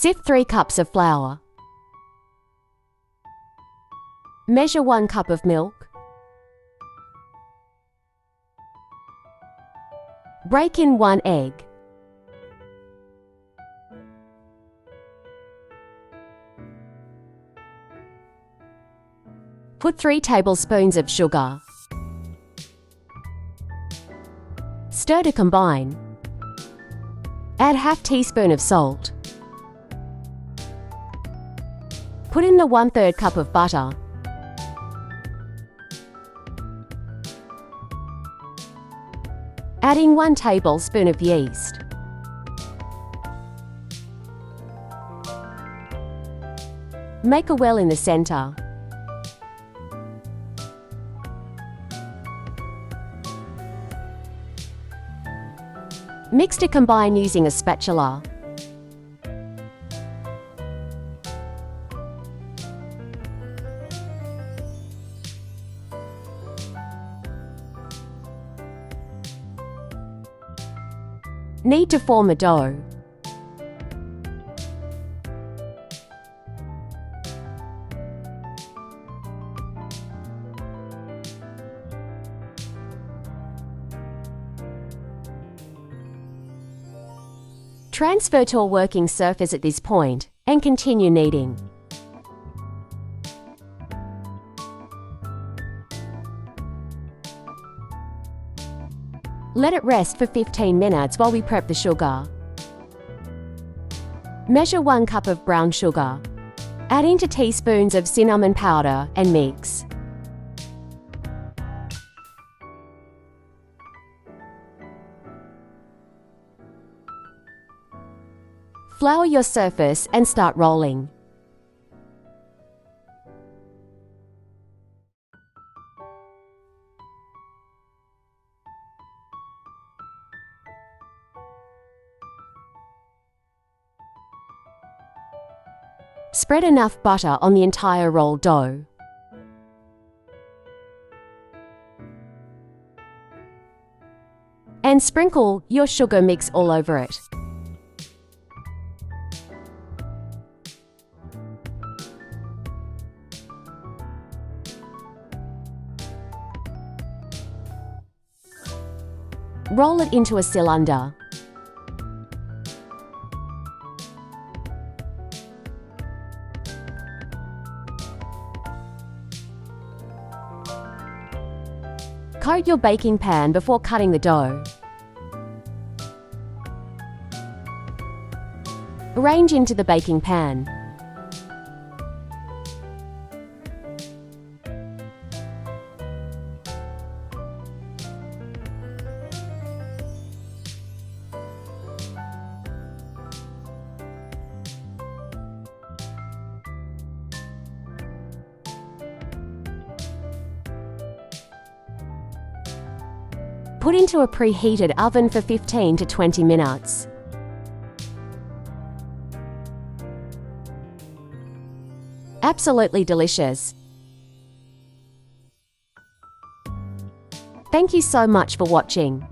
Sift 3 cups of flour. Measure 1 cup of milk. Break in 1 egg. Put 3 tablespoons of sugar. Stir to combine. Add ½ teaspoon of salt. Put in the 1/3 cup of butter. Adding 1 tablespoon of yeast. Make a well in the center. Mix to combine using a spatula. Knead to form a dough. Transfer to a working surface at this point and continue kneading. Let it rest for 15 minutes while we prep the sugar. Measure 1 cup of brown sugar. Add into teaspoons of cinnamon powder and mix. Flour your surface and start rolling. Spread enough butter on the entire rolled dough. And sprinkle your sugar mix all over it. Roll it into a cylinder. Coat your baking pan before cutting the dough. Arrange into the baking pan. Put into a preheated oven for 15 to 20 minutes. Absolutely delicious. Thank you so much for watching.